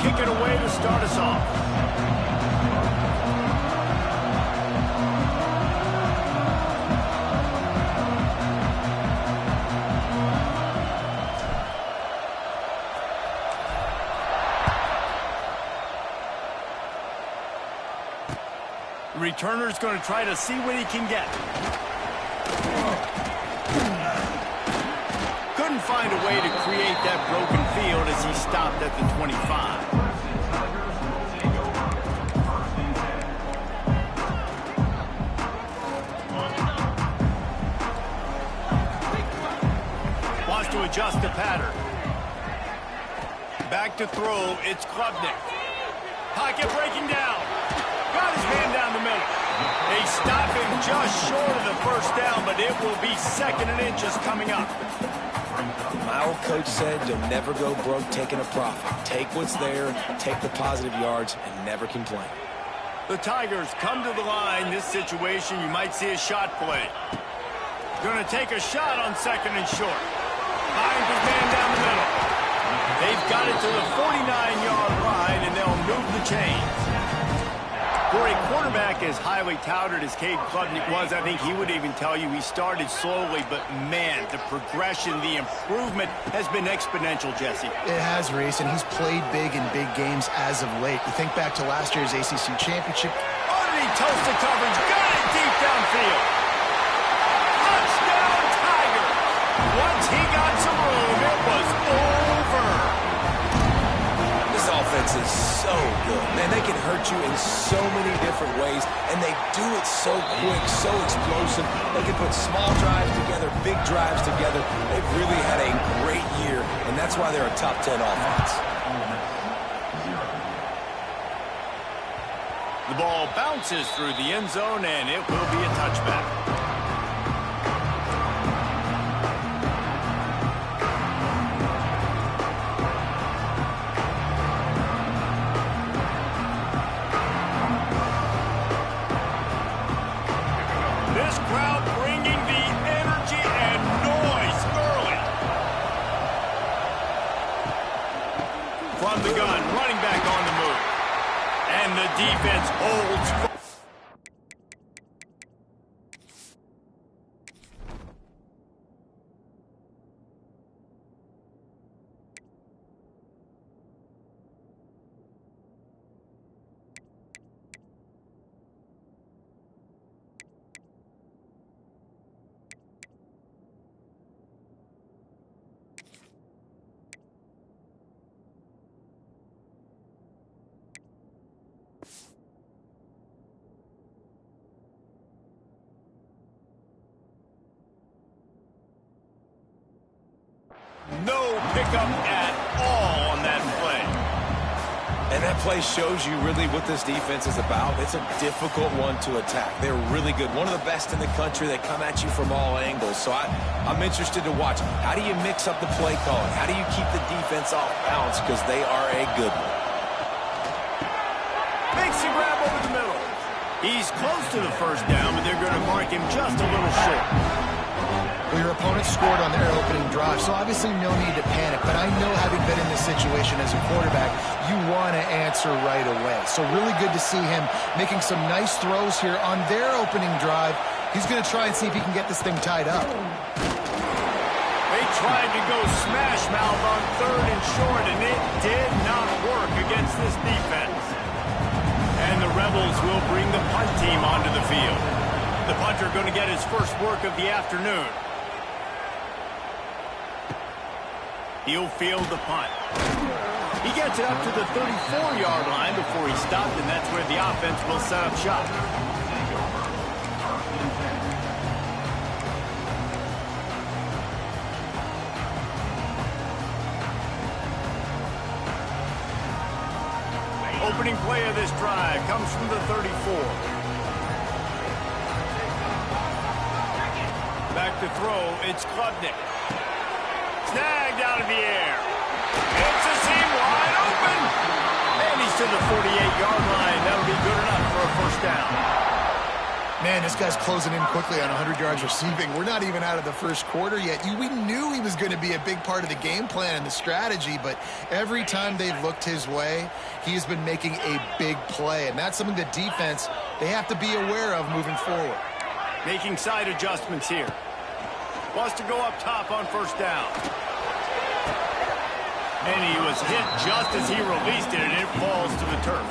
Kick it away to start us off. The returner's going to try to see what he can get. Couldn't find a way to create that broken field as he stopped at the 25. Wants to adjust the pattern. Back to throw, it's Klubnik. Pocket breaking down. Got his man down the middle. They stop him just short of the first down, but it will be 2nd and inches coming up. My old coach said you'll never go broke taking a profit. Take what's there, take the positive yards, and never complain. The Tigers come to the line. This situation, you might see a shot play. Going to take a shot on 2nd and short. Finds his man down the middle. They've got it to the 49-yard line, and they'll move the chains. For a quarterback as highly touted as Cade Klubnik was, I think he would even tell you he started slowly, but man, the progression, the improvement has been exponential, Jesse. It has, Reese, and he's played big in big games as of late. You think back to last year's ACC championship. Underneath toasted coverage, got it deep downfield. Touchdown, Tiger! Once he got some room, it was over. This offense is so good. Man, they can hurt you in so many different ways, and they do it so quick, so explosive. They can put small drives together, big drives together. They've really had a great year, and that's why they're a top 10 offense. The ball bounces through the end zone, and it will be a touchback. From the gun, running back on the move. And the defense holds. No pickup at all on that play. And that play shows you really what this defense is about. It's a difficult one to attack. They're really good. One of the best in the country. They come at you from all angles. So I'm interested to watch. How do you mix up the play calling? How do you keep the defense off balance? Because they are a good one. Makes a grab over the middle. He's close to the first down, but they're going to mark him just a little short. Well, your opponent scored on their opening drive, so obviously no need to panic. But I know, having been in this situation as a quarterback, you want to answer right away. So really good to see him making some nice throws here on their opening drive. He's going to try and see if he can get this thing tied up. They tried to go smash mouth on 3rd and short, and it did not work against this defense. And the Rebels will bring the punt team onto the field. The punter going to get his first work of the afternoon. He'll field the punt. He gets it up to the 34-yard line before he stopped, and that's where the offense will set up shop. Opening play of this drive comes from the 34. back to throw. It's Klubnik. Snagged out of the air. It's a seam wide open. And he's to the 48-yard line. That'll be good enough for a first down. Man, this guy's closing in quickly on 100 yards receiving. We're not even out of the first quarter yet. We knew he was going to be a big part of the game plan and the strategy, but every time they've looked his way, he has been making a big play, and that's something the defense, they have to be aware of moving forward. Making side adjustments here. Wants to go up top on first down. And he was hit just as he released it, and it falls to the turf.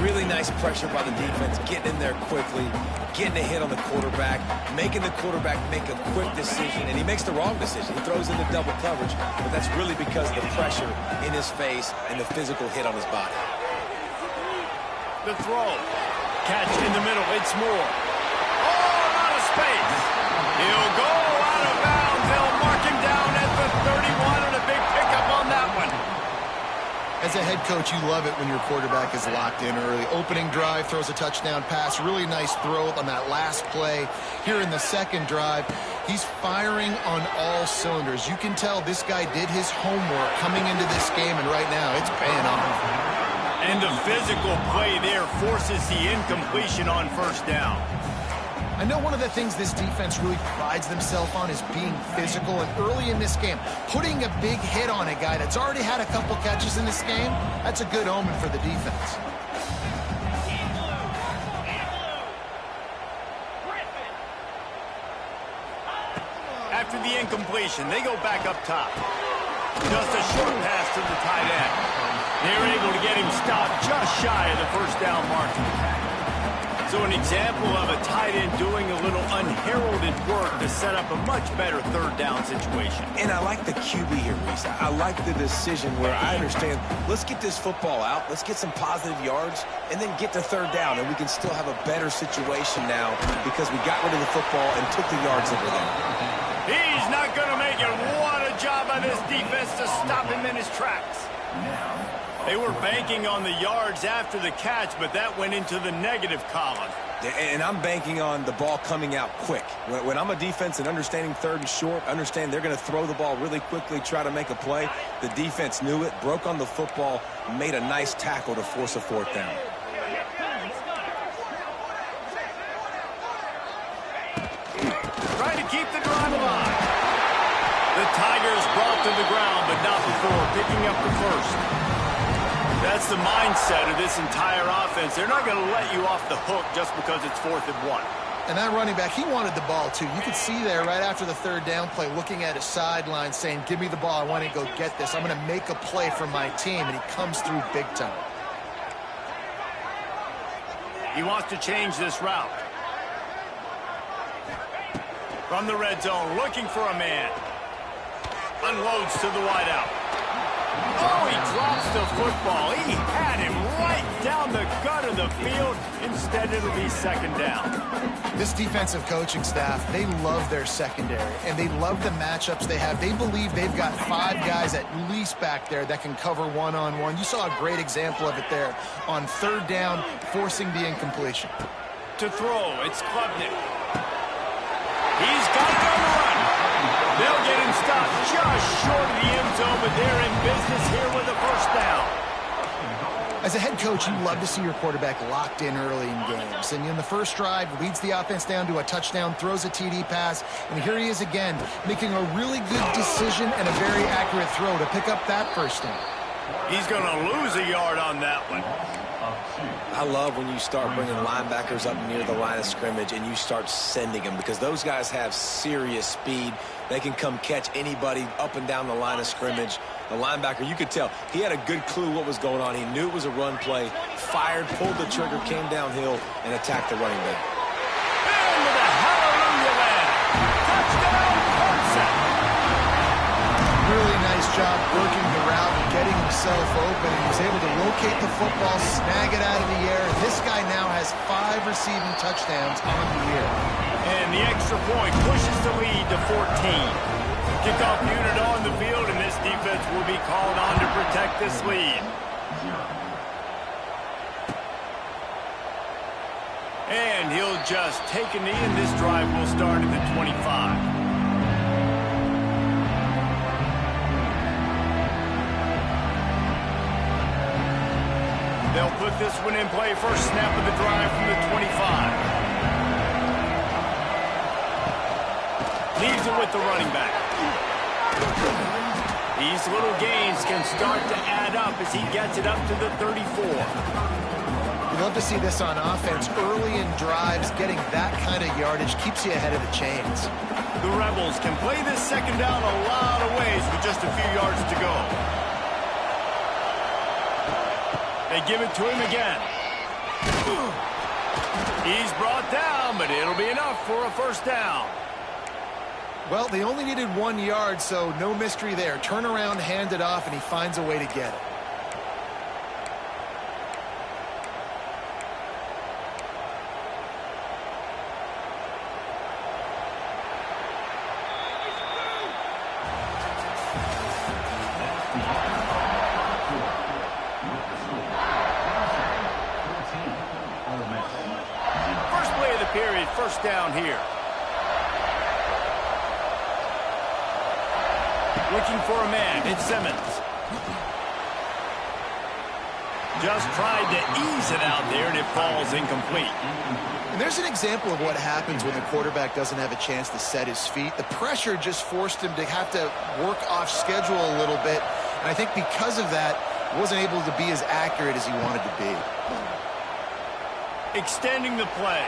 Really nice pressure by the defense, getting in there quickly, getting a hit on the quarterback, making the quarterback make a quick decision, and he makes the wrong decision. He throws into double coverage, but that's really because of the pressure in his face and the physical hit on his body. The throw. Catch in the middle. It's Moore. Oh, out of space. He'll go out of bounds. They'll mark him down at the 31, and a big pickup on that one. As a head coach, you love it when your quarterback is locked in early. Opening drive, throws a touchdown pass. Really nice throw on that last play. Here in the second drive, he's firing on all cylinders. You can tell this guy did his homework coming into this game, and right now it's paying off. And the physical play there forces the incompletion on first down. I know one of the things this defense really prides themselves on is being physical, and early in this game, putting a big hit on a guy that's already had a couple catches in this game, that's a good omen for the defense. After the incompletion, they go back up top. Just a short pass to the tight end. They're able to get him stopped just shy of the first down marker. So an example of a tight end doing a little unheralded work to set up a much better third down situation. And I like the QB here, Reese. I like the decision where I understand, let's get this football out, let's get some positive yards, and then get to third down, and we can still have a better situation now because we got rid of the football and took the yards over there. He's not going to make it. What a job by this defense to stop him in his tracks. They were banking on the yards after the catch, but that went into the negative column. And I'm banking on the ball coming out quick. When I'm a defense and understanding third and short, understand they're going to throw the ball really quickly, try to make a play. The defense knew it, broke on the football, made a nice tackle to force a fourth down. Trying to keep the drive alive. The Tigers brought to the ground, but not before picking up the first. That's the mindset of this entire offense. They're not going to let you off the hook just because it's 4th and 1. And that running back, he wanted the ball too. You could see there right after the third down play, looking at his sideline saying, give me the ball, I want to go get this. I'm going to make a play for my team, and he comes through big time. He wants to change this route. From the red zone, looking for a man. Unloads to the wideout. Oh, he drops the football. He had him right down the gut of the field. Instead, it'll be second down. This defensive coaching staff, they love their secondary, and they love the matchups they have. They believe they've got 5 guys at least back there that can cover one-on-one. You saw a great example of it there on third down, forcing the incompletion. To throw, it's Klubnik. He's got it on the run. They'll get him stopped just short of the end zone, but they're in business here with a first down. As a head coach, you love to see your quarterback locked in early in games. And in the first drive, leads the offense down to a touchdown, throws a TD pass, and here he is again, making a really good decision and a very accurate throw to pick up that first down. He's going to lose a yard on that one. I love when you start bringing linebackers up near the line of scrimmage and you start sending them because those guys have serious speed. They can come catch anybody up and down the line of scrimmage. The linebacker, you could tell, he had a good clue what was going on. He knew it was a run play, fired, pulled the trigger, came downhill, and attacked the running back. And with a hallelujah land. Touchdown, Clemson. Really nice job working the route and getting himself open. He was able to locate the football, snag it out of the air. And this guy now has 5 receiving touchdowns on the year. And the extra point pushes the lead to 14. Kickoff unit on the field, and this defense will be called on to protect this lead. And he'll just take a knee, and this drive will start at the 25. They'll put this one in play. First snap of the drive from the 25. Leaves it with the running back. These little gains can start to add up as he gets it up to the 34. You love to see this on offense. Early in drives, getting that kind of yardage keeps you ahead of the chains. The Rebels can play this second down a lot of ways with just a few yards to go. They give it to him again. He's brought down, but it'll be enough for a first down. Well, they only needed 1 yard, so no mystery there. Turn around, hand it off, and he finds a way to get it. First play of the period, first down here. Looking for a man, it's Simmons. Just tried to ease it out there, and it falls incomplete. And there's an example of what happens when the quarterback doesn't have a chance to set his feet. The pressure just forced him to have to work off schedule a little bit. And I think because of that, wasn't able to be as accurate as he wanted to be. Extending the play.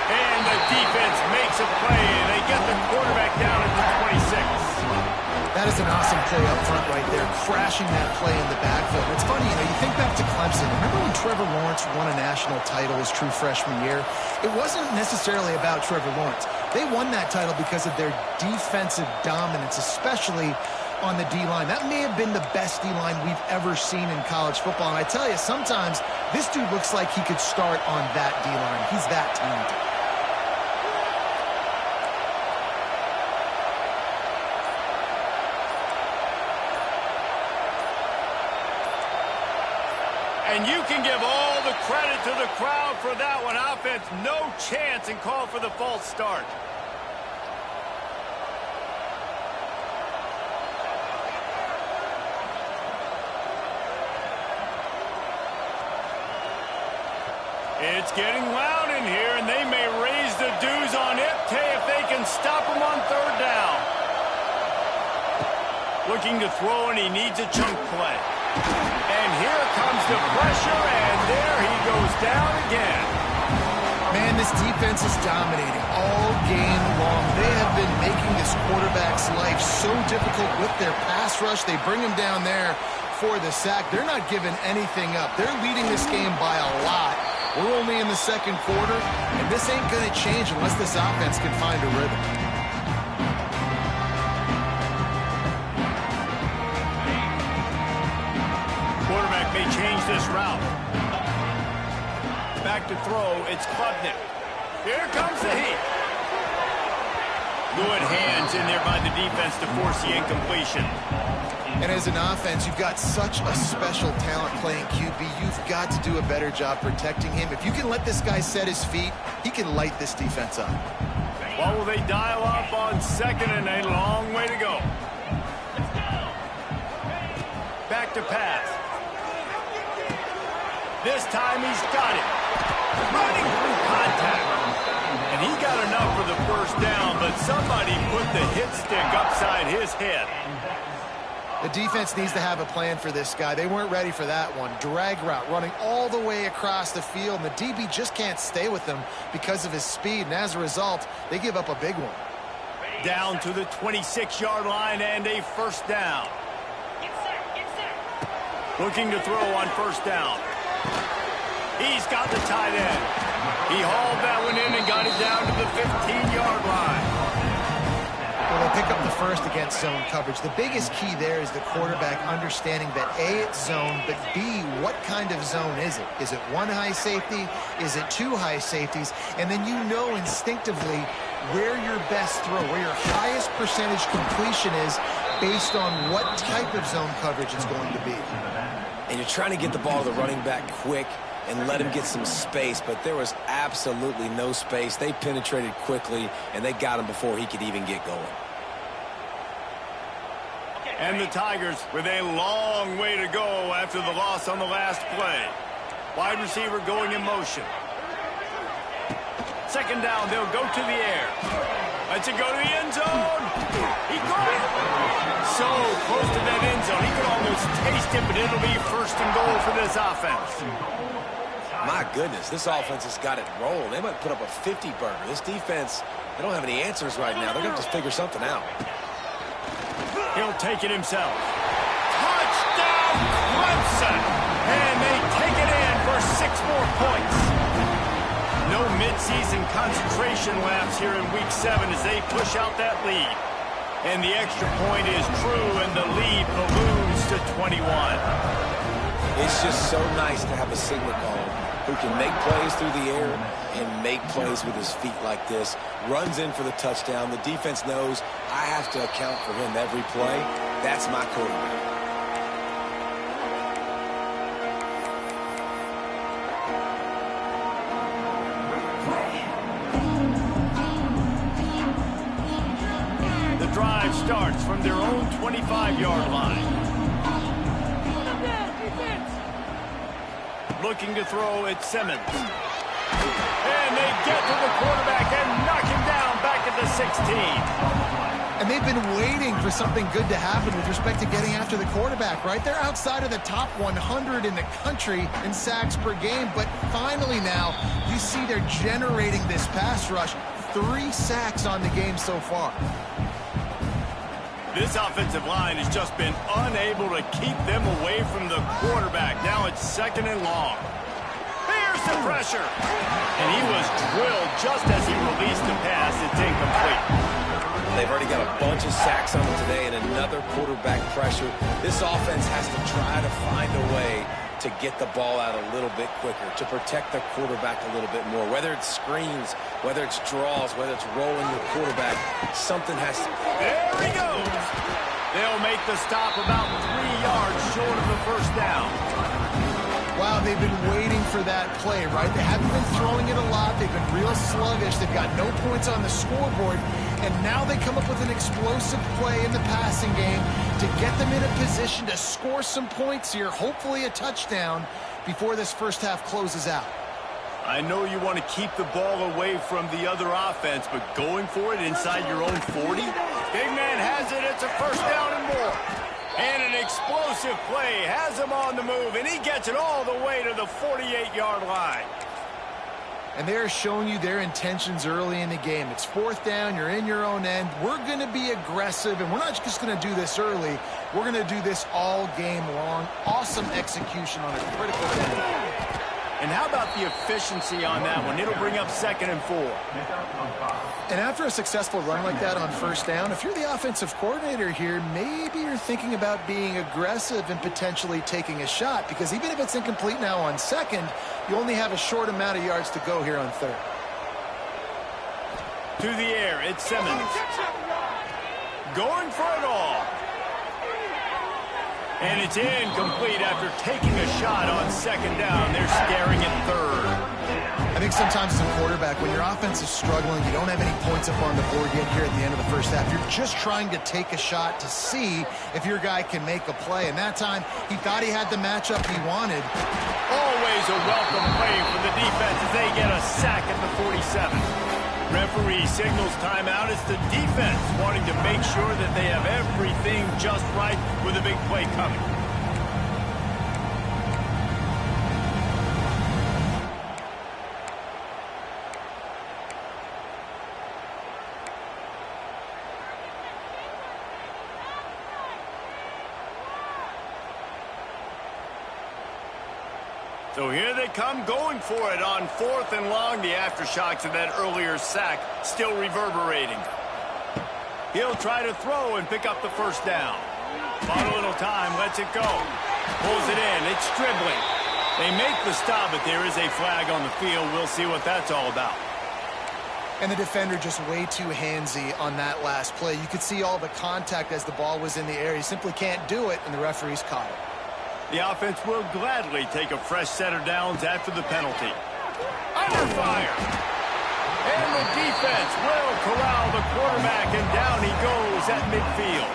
And the defense makes a play, and they get the quarterback down at the 26. That is an awesome play up front right there, crashing that play in the backfield. It's funny, you think back to Clemson. Remember when Trevor Lawrence won a national title his true freshman year? It wasn't necessarily about Trevor Lawrence. They won that title because of their defensive dominance, especially on the D-line. That may have been the best D-line we've ever seen in college football. And I tell you, sometimes this dude looks like he could start on that D-line. He's that talented. And you can give all the credit to the crowd for that one. Offense, no chance, and call for the false start. It's getting loud in here, and they may raise the dues on it if they can stop him on third down. Looking to throw, and he needs a chunk play. And here comes the pressure, and there he goes down again. Man, this defense is dominating all game long. They have been making this quarterback's life so difficult with their pass rush. They bring him down there for the sack. They're not giving anything up. They're leading this game by a lot. We're only in the second quarter, and this ain't going to change unless this offense can find a rhythm. Quarterback may change this route. Back to throw, it's Klubnik. Here comes the heat. Good hands in there by the defense to force the incompletion. And as an offense, you've got such a special talent playing QB. You've got to do a better job protecting him. If you can let this guy set his feet, he can light this defense up. Well, will they dial up on second, and a long way to go. Back to pass. This time he's got it. Running through contact. And he got enough for the first down, but somebody put the hit stick upside his head. The defense needs to have a plan for this guy. They weren't ready for that one. Drag route, running all the way across the field, and the DB just can't stay with him because of his speed, and as a result, they give up a big one. Down to the 26-yard line and a first down. Looking to throw on first down. He's got the tight end. He hauled that one in and got it down to the 15-yard line. Well, they pick up the first against zone coverage. The biggest key there is the quarterback understanding that A, it's zone, but B, what kind of zone is it? Is it one high safety? Is it two high safeties? And then you know instinctively where your best throw, where your highest percentage completion is based on what type of zone coverage it's going to be. And you're trying to get the ball to the running back quick. and let him get some space, but there was absolutely no space. They penetrated quickly, and they got him before he could even get going. And the Tigers with a long way to go after the loss on the last play. Wide receiver going in motion. Second down, they'll go to the air. Let's it go to the end zone. He got it. So close to that end zone. He could almost taste it, but it'll be first and goal for this offense. My goodness, this offense has got it rolling. They might put up a 50-burger. This defense, they don't have any answers right now. They're going to have to figure something out. He'll take it himself. Touchdown, Clemson! And they take it in for 6 more points. No midseason concentration lapse here in Week 7 as they push out that lead. And the extra point is true, and the lead balloons to 21. It's just so nice to have a signal call who can make plays through the air and make plays with his feet like this. Runs in for the touchdown. The defense knows I have to account for him every play. That's my quarterback. The drive starts from their own 25-yard line. Looking to throw at Simmons. And they get to the quarterback and knock him down back at the 16. And they've been waiting for something good to happen with respect to getting after the quarterback, right? They're outside of the top 100 in the country in sacks per game, but finally now you see they're generating this pass rush. 3 sacks on the game so far. This offensive line has just been unable to keep them away from the quarterback. Now it's second and long. Here's the pressure. And he was drilled just as he released the pass. It's incomplete. They've already got a bunch of sacks on them today and another quarterback pressure. This offense has to try to find a way to get the ball out a little bit quicker, to protect the quarterback a little bit more. Whether it's screens, whether it's draws, whether it's rolling the quarterback, something has to... There he goes. They'll make the stop about 3 yards short of the first down. Wow, they've been waiting for that play, right? They haven't been throwing it a lot. They've been real sluggish. They've got no points on the scoreboard. And now they come up with an explosive play in the passing game to get them in a position to score some points here, hopefully a touchdown, before this first half closes out. I know you want to keep the ball away from the other offense, but going for it inside your own 40? Big man has it. It's a first down and more. And an explosive play has him on the move, and he gets it all the way to the 48-yard line. And they're showing you their intentions early in the game. It's 4th down. You're in your own end. We're going to be aggressive, and we're not just going to do this early. We're going to do this all game long. Awesome execution on a critical play. And how about the efficiency on that one? It'll bring up 2nd and 4. And after a successful run like that on first down, if you're the offensive coordinator here, maybe you're thinking about being aggressive and potentially taking a shot, because even if it's incomplete now on 2nd, you only have a short amount of yards to go here on 3rd. To the air, it's Simmons. Going for it all. And it's incomplete after taking a shot on 2nd down. They're staring at 3rd. I think sometimes as a quarterback, when your offense is struggling, you don't have any points up on the board yet here at the end of the first half. You're just trying to take a shot to see if your guy can make a play. And that time, he thought he had the matchup he wanted. Always a welcome play for the defense as they get a sack at the 47. Referee signals timeout. It's the defense wanting to make sure that they have everything just right with a big play coming. So here they come going for it on 4th and long. The aftershocks of that earlier sack still reverberating. He'll try to throw and pick up the first down. Bought a little time, lets it go. Pulls it in, it's dribbling. They make the stop, but there is a flag on the field. We'll see what that's all about. And the defender just way too handsy on that last play. You could see all the contact as the ball was in the air. He simply can't do it, and the referee's caught it. The offense will gladly take a fresh set of downs after the penalty. Under fire. And the defense will corral the quarterback, and down he goes at midfield.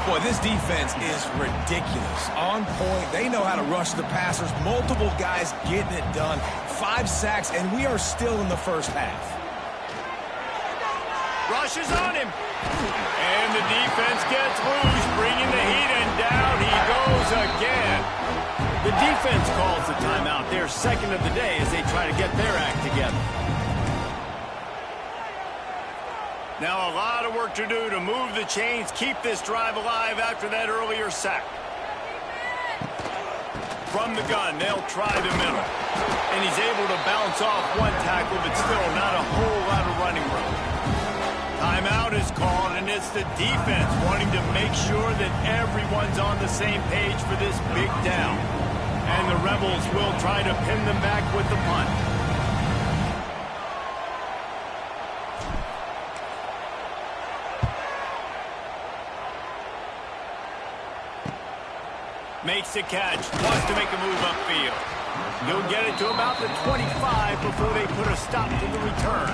Boy, this defense is ridiculous. On point. They know how to rush the passers. Multiple guys getting it done. 5 sacks, and we are still in the first half. Rushes on him. And the defense gets loose, bringing the heat, and down he goes again. The defense calls the timeout, their second of the day, as they try to get their act together. Now a lot of work to do to move the chains, keep this drive alive after that earlier sack. From the gun, they'll try the middle. And he's able to bounce off one tackle, but still not a whole lot of running room. Timeout is called, and it's the defense wanting to make sure that everyone's on the same page for this big down. And the Rebels will try to pin them back with the punt. Makes the catch, wants to make a move upfield. He'll get it to about the 25 before they put a stop to the return.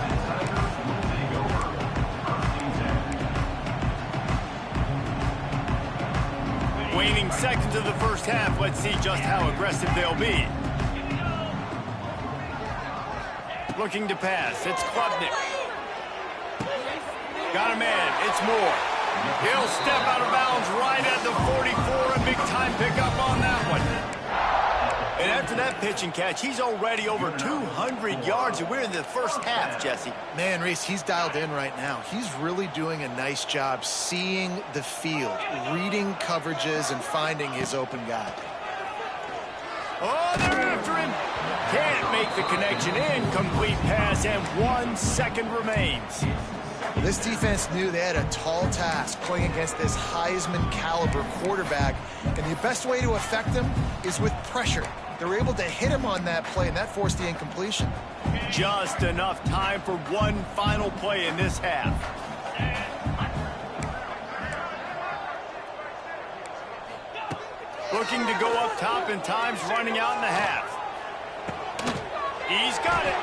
Waning seconds of the first half, let's see just how aggressive they'll be. Looking to pass, it's Klubnik. Got a man, it's Moore. He'll step out of bounds right at the 44, a big-time pickup on that one. And after that pitch and catch, he's already over 200 yards, and we're in the first half, Jesse. Man, Reese, he's dialed in right now. He's really doing a nice job seeing the field, reading coverages, and finding his open guy. Oh, they're after him. Can't make the connection. Incomplete pass, and 1 second remains. Well, this defense knew they had a tall task playing against this Heisman-caliber quarterback, and the best way to affect him is with pressure. They were able to hit him on that play, and that forced the incompletion. Just enough time for one final play in this half. Looking to go up top, and time's running out in the half. He's got it.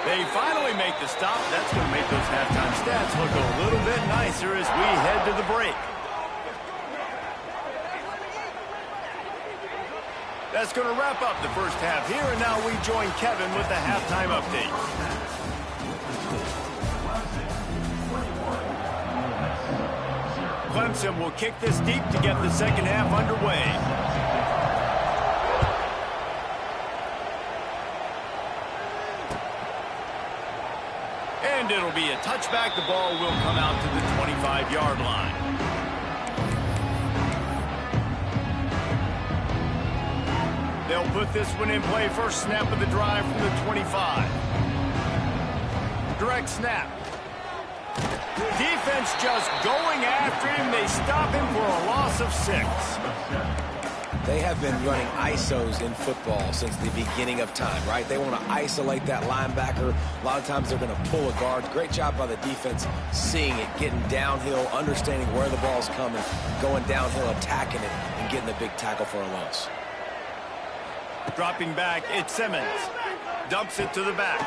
They finally make the stop. That's going to make those halftime stats look a little bit nicer as we head to the break. That's going to wrap up the first half here, and now we join Kevin with the halftime update. Clemson will kick this deep to get the second half underway. And it'll be a touchback. The ball will come out to the 25-yard line. They'll put this one in play. First snap of the drive from the 25. Direct snap. Defense just going after him. They stop him for a loss of 6. They have been running ISOs in football since the beginning of time, right? They want to isolate that linebacker. A lot of times they're going to pull a guard. Great job by the defense seeing it, getting downhill, understanding where the ball's coming, going downhill, attacking it, and getting the big tackle for a loss. Dropping back, it's Simmons. Dumps it to the back.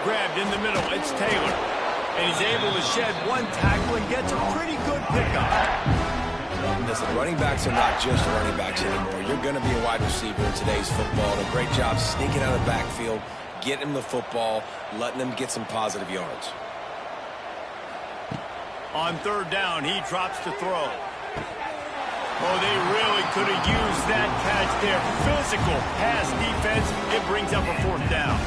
Grabbed in the middle, it's Taylor. And he's able to shed one tackle and gets a pretty good pickup. Listen, running backs are not just running backs anymore. You're going to be a wide receiver in today's football. And a great job sneaking out of the backfield, getting them the football, letting them get some positive yards. On third down, he drops to throw. Oh, they really could have used that catch there. Physical pass defense. It brings up a fourth down.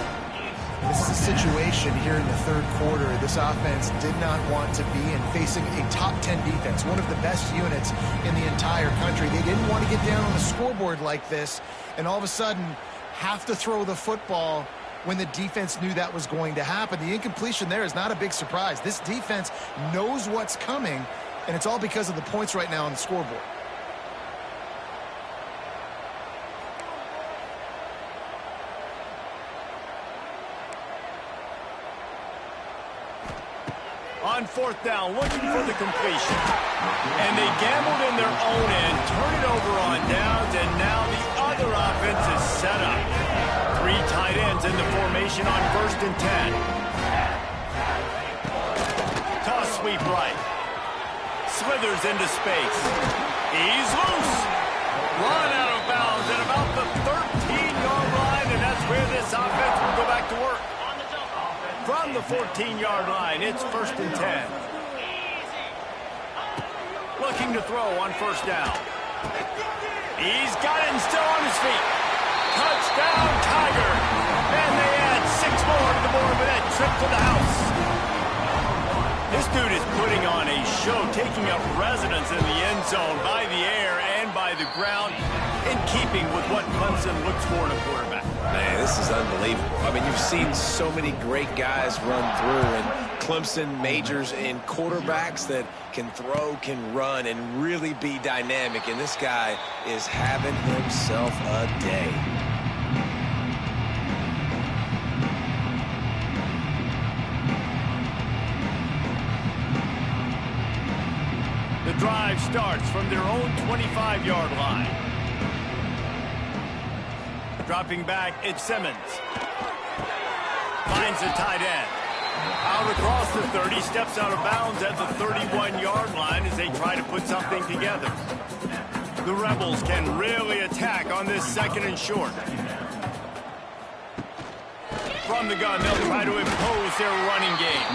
This is a situation here in the third quarter this offense did not want to be in, facing a top 10 defense, one of the best units in the entire country. They didn't want to get down on the scoreboard like this and all of a sudden have to throw the football when the defense knew that was going to happen. The incompletion there is not a big surprise. This defense knows what's coming, and it's all because of the points right now on the scoreboard. On fourth down, looking for the completion. And they gambled in their own end, turn it over on downs, and now the other offense is set up. 3 tight ends in the formation on 1st and 10. Toss sweep right. Slithers into space. He's loose. Run out of bounds at about the 13-yard line, and that's where this offense will go back to work. From the 14-yard line, it's 1st and 10. Looking to throw on 1st down. He's got it and still on his feet. Touchdown, Tiger. And they add 6 more to the board with that trip to the house. This dude is putting on a show, taking up residence in the end zone by the air and by the ground, in keeping with what Clemson looks for in a quarterback. Man, this is unbelievable. I mean, you've seen so many great guys run through, and Clemson majors in quarterbacks that can throw, can run, and really be dynamic, and this guy is having himself a day. The drive starts from their own 25-yard line. Dropping back, it's Simmons. Finds a tight end. Out across the 30, steps out of bounds at the 31-yard line as they try to put something together. The Rebels can really attack on this 2nd and short. From the gun, they'll try to impose their running game.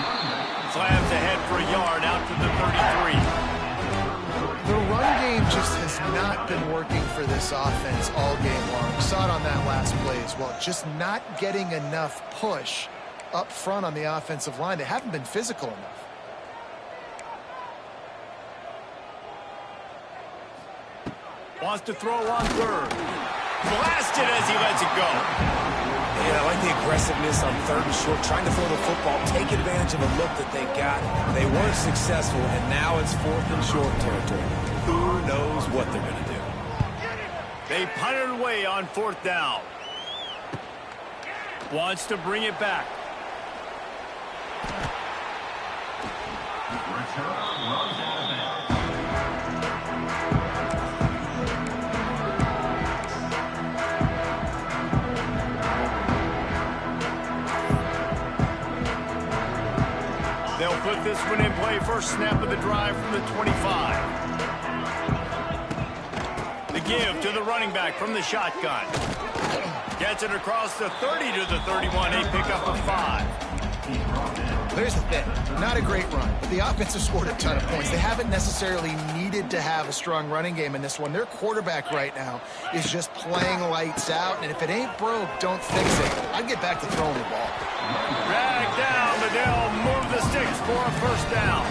Slams ahead for a yard out to the 33. The run game just has not been working for this offense all game long. We saw it on that last play as well. Just not getting enough push up front on the offensive line. They haven't been physical enough. Wants to throw on 3rd. Blasted as he lets it go. Yeah, I like the aggressiveness on 3rd and short, trying to throw the football, take advantage of a look that they got. They weren't successful, and now it's 4th and short territory. Who knows what they're going to do? They punt it away on 4th down. Wants to bring it back. They'll put this one in play. First snap of the drive from the 25. The give to the running back from the shotgun. Gets it across the 30 to the 31. A pickup of 5. There's the thing. Not a great run, but the offense has scored a ton of points. They haven't necessarily needed to have a strong running game in this one. Their quarterback right now is just playing lights out, and if it ain't broke, don't fix it. I'd get back to throwing the ball. Drag down, but they'll move the sticks for a 1st down.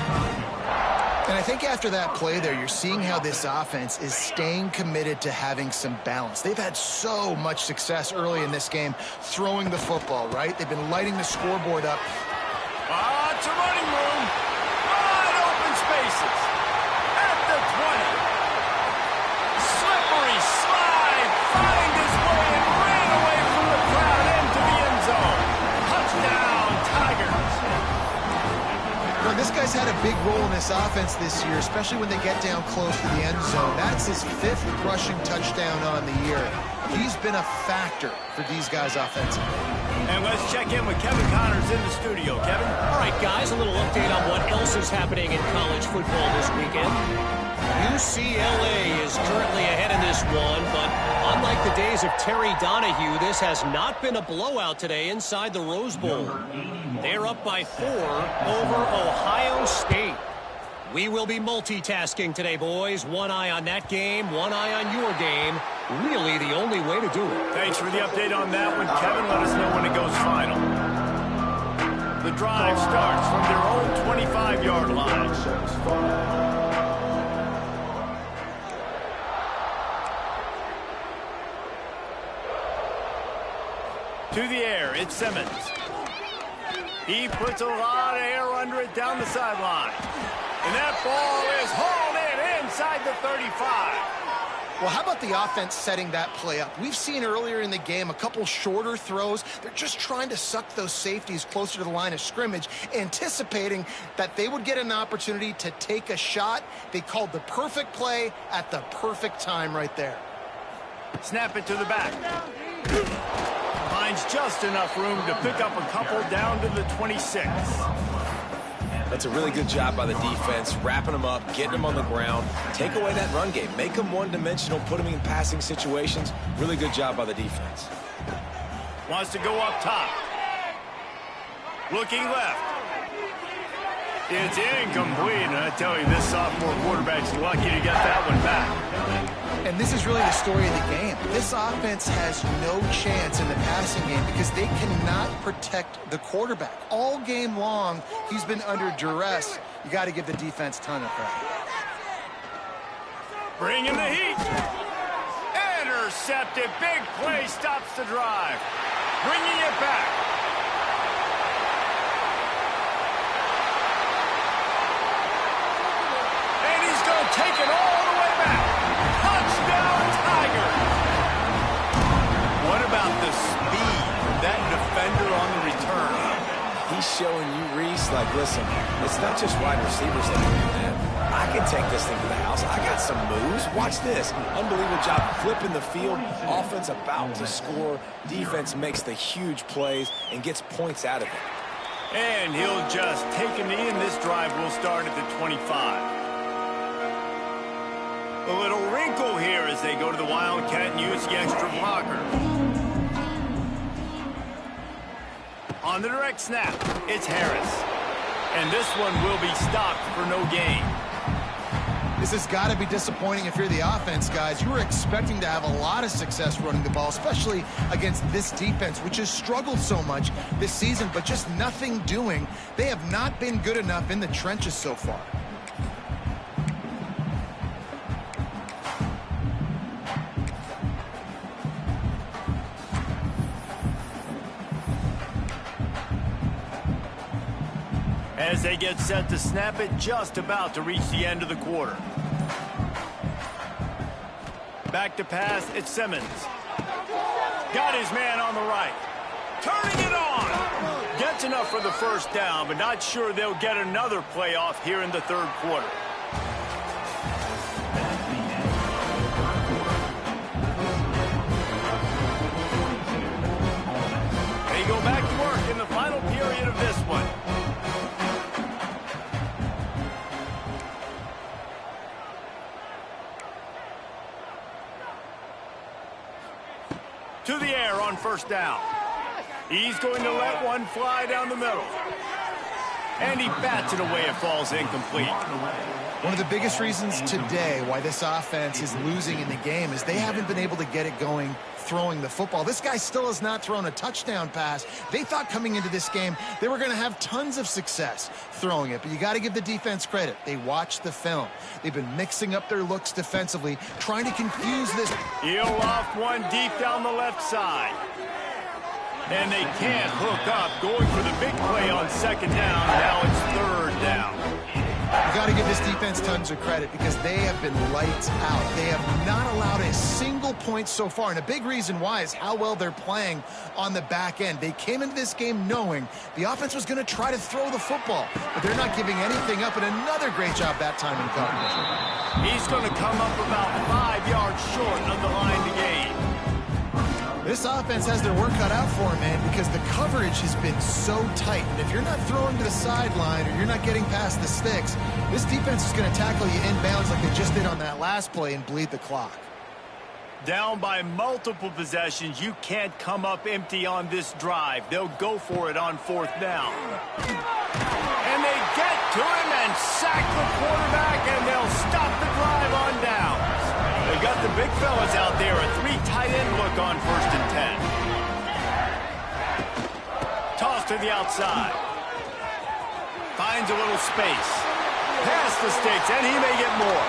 And I think after that play there, you're seeing how this offense is staying committed to having some balance. They've had so much success early in this game throwing the football, right? They've been lighting the scoreboard up. It's a running room. Wide open spaces. At the 20. Slippery slide. Find his way and ran away from the crowd into the end zone. Touchdown, Tigers. Well, this guy's had a big role in this offense this year, especially when they get down close to the end zone. That's his 5th rushing touchdown on the year. He's been a factor for these guys offensively. And let's check in with Kevin Connors in the studio. Kevin? All right, guys, a little update on what else is happening in college football this weekend. UCLA is currently ahead in this one, but unlike the days of Terry Donahue, this has not been a blowout today inside the Rose Bowl. They're up by 4 over Ohio State. We will be multitasking today, boys. One eye on that game, one eye on your game. Really the only way to do it. Thanks for the update on that one, Kevin. Let us know when it goes final. The drive starts from their own 25-yard line. To the air, it's Simmons. He puts a lot of air under it down the sideline. And that ball is hauled in inside the 35. Well, how about the offense setting that play up? We've seen earlier in the game a couple shorter throws. They're just trying to suck those safeties closer to the line of scrimmage, anticipating that they would get an opportunity to take a shot. They called the perfect play at the perfect time right there. Snap it to the back. Finds just enough room to pick up a couple down to the 26. That's a really good job by the defense, wrapping them up, getting them on the ground. Take away that run game. Make them one-dimensional, put them in passing situations. Really good job by the defense. Wants to go up top. Looking left. It's incomplete, and I tell you, this sophomore quarterback's lucky to get that one back. And this is really the story of the game. This offense has no chance in the passing game because they cannot protect the quarterback. All game long, he's been under duress. You got to give the defense a ton of credit. Bringing the heat. Intercepted. Big play stops the drive. Bringing it back. And he's going to take it all the way back. Touchdown, Tigers! What about the speed of that defender on the return? He's showing you, Reese, like, listen, it's not just wide receivers that can do that. I can take this thing to the house. I got some moves. Watch this. Unbelievable job flipping the field. Offense about to score. Defense makes the huge plays and gets points out of it. And he'll just take a knee, and this drive will start at the 25. A little wrinkle here as they go to the Wildcat and use the extra blocker. On the direct snap, it's Harris. And this one will be stopped for no gain. This has got to be disappointing if you're the offense, guys. You were expecting to have a lot of success running the ball, especially against this defense, which has struggled so much this season, but just nothing doing. They have not been good enough in the trenches so far. As they get set to snap it, just about to reach the end of the quarter. Back to pass, it's Simmons. Got his man on the right. Turning it on! Gets enough for the first down, but not sure they'll get another play off here in the third quarter. They go back to work in the final period of this one. To the air on first down. He's going to let one fly down the middle. And he bats it away. It falls incomplete. One of the biggest reasons today why this offense is losing in the game is they haven't been able to get it going throwing the football. This guy still has not thrown a touchdown pass. They thought coming into this game they were going to have tons of success throwing it, but you got to give the defense credit. They watched the film. They've been mixing up their looks defensively, trying to confuse this. He'll loft one deep down the left side. And they can't hook up, going for the big play on second down. Now it's third down. You got to give this defense tons of credit because they have been lights out. They have not allowed a single point so far, and a big reason why is how well they're playing on the back end. They came into this game knowing the offense was going to try to throw the football, but they're not giving anything up, and another great job that time in coverage. He's going to come up about 5 yards short of the line to gain. This offense has their work cut out for them, man, because the coverage has been so tight. And if you're not throwing to the sideline or you're not getting past the sticks, this defense is going to tackle you inbounds like they just did on that last play and bleed the clock. Down by multiple possessions, you can't come up empty on this drive. They'll go for it on fourth down. And they get to him and sack the quarterback, and they'll stop the drive on downs. They got the big fellas out there, a three tight end look on first and 10. Toss to the outside. Finds a little space. Past the sticks, and he may get more.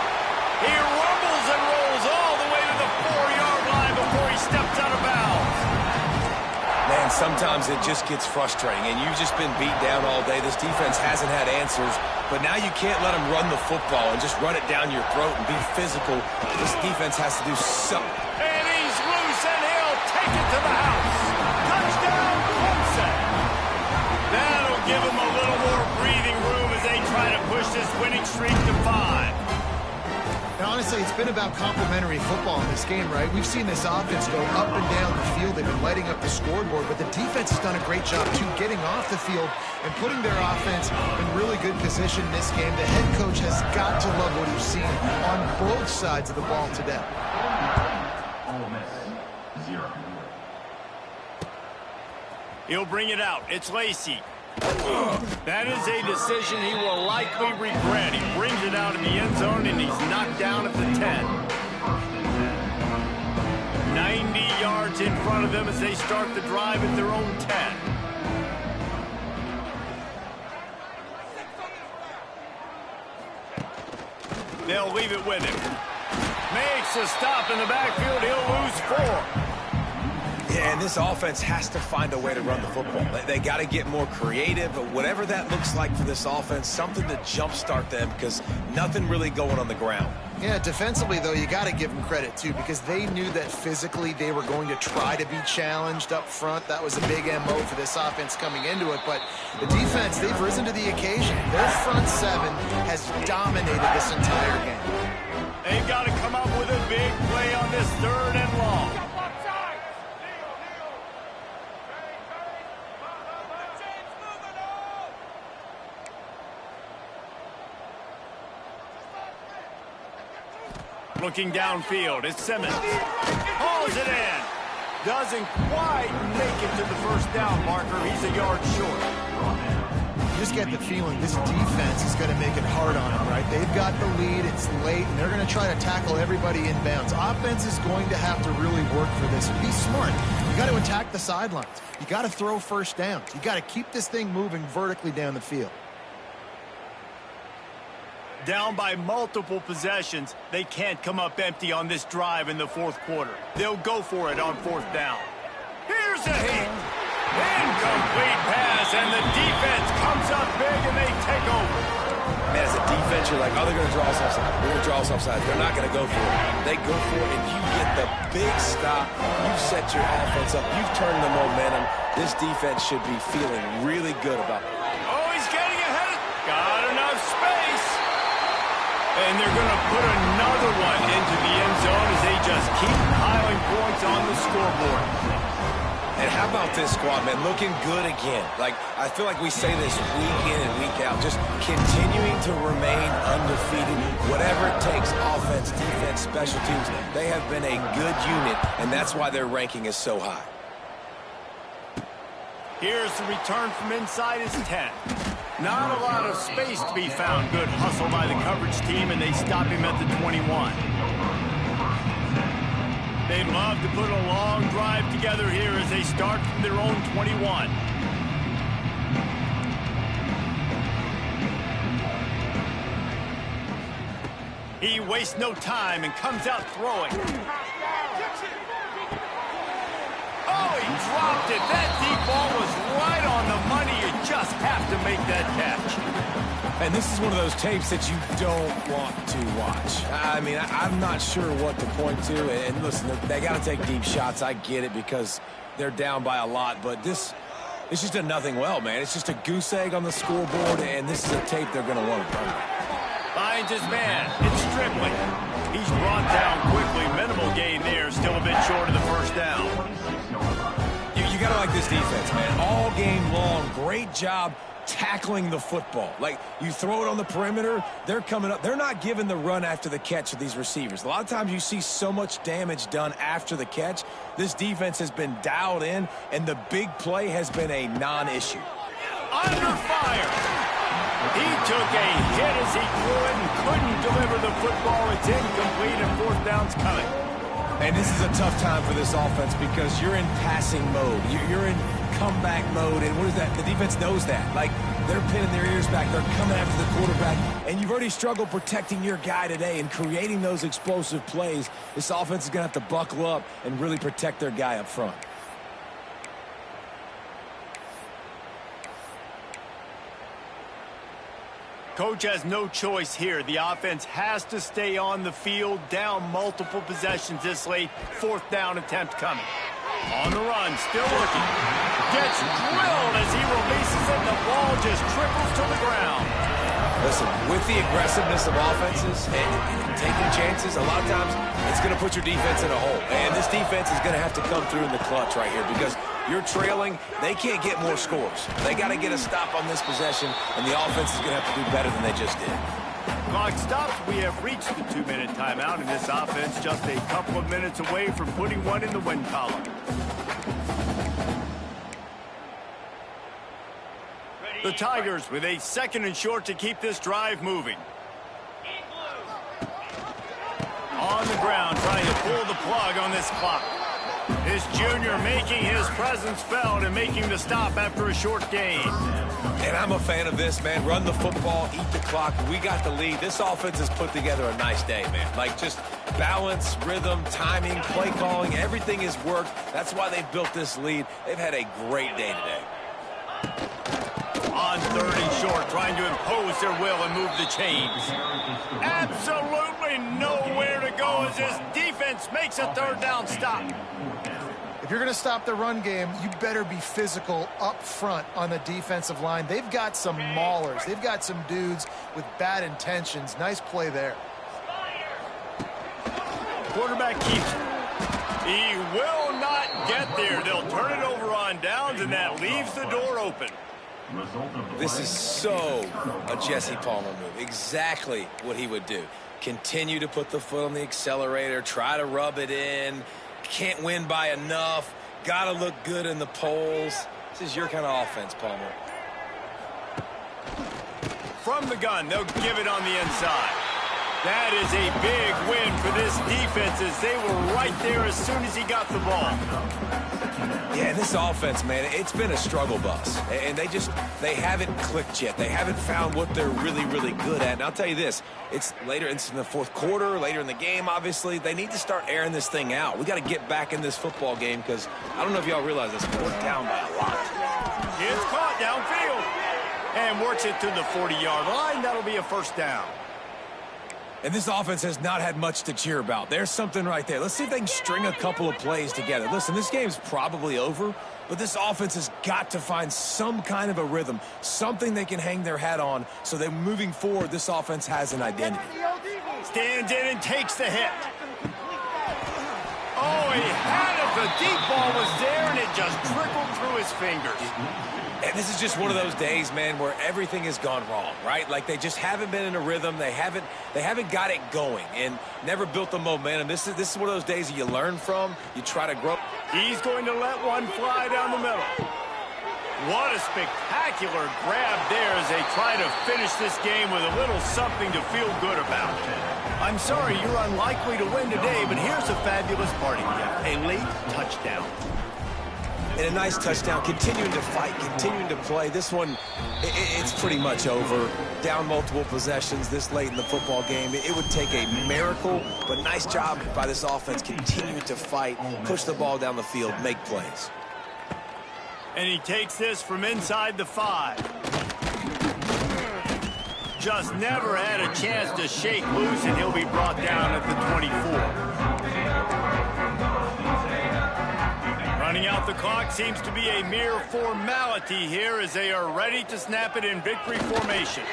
He rumbles and rolls all the way to the 4-yard line before he steps out of bounds. Man, sometimes it just gets frustrating, and you've just been beat down all day. This defense hasn't had answers, but now you can't let them run the football and just run it down your throat and be physical. This defense has to do something. And he's loose, and he'll take it to the house. Touchdown, Clemson. That'll give them a little more breathing room as they try to push this winning streak to 5. And honestly, it's been about complementary football in this game, right? We've seen this offense go up and down the field. They've been lighting up the scoreboard, but the defense has done a great job, too, getting off the field and putting their offense in really good position in this game. The head coach has got to love what he's seen on both sides of the ball today. He'll bring it out. It's Lacey. That is a decision he will likely regret. He brings it out in the end zone, and he's knocked down at the 10. 90 yards in front of them as they start the drive at their own 10. They'll leave it with him. Makes a stop in the backfield. He'll lose 4. Yeah, and this offense has to find a way to run the football. They got to get more creative, but whatever that looks like for this offense, something to jumpstart them because nothing really going on the ground. Yeah, defensively, though, you got to give them credit, too, because they knew that physically they were going to try to be challenged up front. That was a big MO for this offense coming into it. But the defense, they've risen to the occasion. Their front 7 has dominated this entire game. They've got to come up with a big play on this 3rd and long. Looking downfield, it's Simmons. Hauls it in. Doesn't quite make it to the first down marker. He's a yard short. You just get the feeling this defense is going to make it hard on them, right? They've got the lead, it's late, and they're going to try to tackle everybody inbounds. Offense is going to have to really work for this. Be smart. You got to attack the sidelines. You got to throw first downs. You got to keep this thing moving vertically down the field. Down by multiple possessions, they can't come up empty on this drive in the 4th quarter. They'll go for it on 4th down. Here's a hit. Incomplete pass, and the defense comes up big, and they take over. Man, as a defense, you're like, oh, they're going to draw us offside. They're going to draw us offside. They're not going to go for it. They go for it, and you get the big stop. You've set your offense up. You've turned the momentum. This defense should be feeling really good about it. Oh, he's getting ahead. Got enough space. And they're going to put another one into the end zone as they just keep piling points on the scoreboard. And how about this squad, man? Looking good again. Like, I feel like we say this week in and week out, just continuing to remain undefeated. Whatever it takes, offense, defense, special teams, they have been a good unit, and that's why their ranking is so high. Here's the return from inside his 10. Not a lot of space to be found. Good hustle by the coverage team, and they stop him at the 21. They'd love to put a long drive together here as they start from their own 21. He wastes no time and comes out throwing. Oh, he dropped it. That deep ball was right on the money. You just have to make that catch. And this is one of those tapes that you don't want to watch. I mean, I'm not sure what to point to. And listen, they got to take deep shots. I get it because they're down by a lot. But it's just a nothing well, man. It's just a goose egg on the scoreboard, and this is a tape they're going to want to run. Finds his man. It's Strickland. He's brought down quickly. Minimal gain there. Still a bit short of the first down. You got to like this defense, man. All game long, great job tackling the football. Like, you throw it on the perimeter, they're coming up. They're not giving the run after the catch to these receivers. A lot of times you see so much damage done after the catch. This defense has been dialed in, and the big play has been a non-issue. Under fire. He took a hit as he threw it and couldn't deliver the football. It's incomplete, and 4th down's coming. And this is a tough time for this offense because you're in passing mode. You're in comeback mode, and what is that? The defense knows that. Like, they're pinning their ears back. They're coming after the quarterback, and you've already struggled protecting your guy today and creating those explosive plays. This offense is going to have to buckle up and really protect their guy up front. Coach has no choice here. The offense has to stay on the field, down multiple possessions this late. 4th down attempt coming. On the run, still looking. Gets drilled as he releases it. The ball just trickles to the ground. Listen, with the aggressiveness of offenses and taking chances, a lot of times it's going to put your defense in a hole. And this defense is going to have to come through in the clutch right here because you're trailing. They can't get more scores. They got to get a stop on this possession, and the offense is going to have to do better than they just did. Clock stops. We have reached the 2-minute timeout, and this offense just a couple of minutes away from putting one in the win column. The Tigers with a 2nd and short to keep this drive moving. On the ground, trying to pull the plug on this clock. This junior making his presence felt and making the stop after a short gain. And I'm a fan of this, man. Run the football, eat the clock. We got the lead. This offense has put together a nice day, man. Like just balance, rhythm, timing, play calling, everything has worked. That's why they've built this lead. They've had a great day today. On 3rd and short, trying to impose their will and move the chains. Absolutely nowhere to go as this defense makes a 3rd down stop. If you're going to stop the run game, you better be physical up front on the defensive line. They've got some maulers. They've got some dudes with bad intentions. Nice play there. Quarterback keeps it. He will not get there. They'll turn it over on downs, and that leaves the door open. This is so a Jesse Palmer move. Exactly what he would do. Continue to put the foot on the accelerator, try to rub it in. Can't win by enough. Got to look good in the polls. This is your kind of offense, Palmer. From the gun, they'll give it on the inside. That is a big win for this defense as they were right there as soon as he got the ball. Yeah, this offense, man, it's been a struggle bus. And they haven't clicked yet. They haven't found what they're really, really good at. And I'll tell you this, it's later, it's in the 4th quarter, later in the game, obviously. They need to start airing this thing out. We got to get back in this football game because I don't know if y'all realize this, but we're down by a lot. It's caught downfield and works it to the 40-yard line. That'll be a 1st down. And this offense has not had much to cheer about. There's something right there. Let's see if they can string a couple of plays together. Listen, this game's probably over, but this offense has got to find some kind of a rhythm, something they can hang their hat on so that moving forward, this offense has an identity. Stands in and takes the hit. Oh, he had it. The deep ball was there, and it just trickled through his fingers. And this is just one of those days, man, where everything has gone wrong, right? Like they just haven't been in a rhythm. They haven't got it going and never built the momentum. This is one of those days that you learn from. You try to grow. He's going to let one fly down the middle. What a spectacular grab there as they try to finish this game with a little something to feel good about. I'm sorry you're unlikely to win today, but here's a fabulous party gift, a late touchdown. And a nice touchdown, continuing to fight, continuing to play. This one, it's pretty much over. Down multiple possessions this late in the football game. It would take a miracle, but nice job by this offense continuing to fight, push the ball down the field, make plays. And he takes this from inside the 5. Just never had a chance to shake loose, and he'll be brought down at the 24. Running out the clock seems to be a mere formality here as they are ready to snap it in victory formation.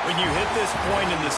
When you hit this point in the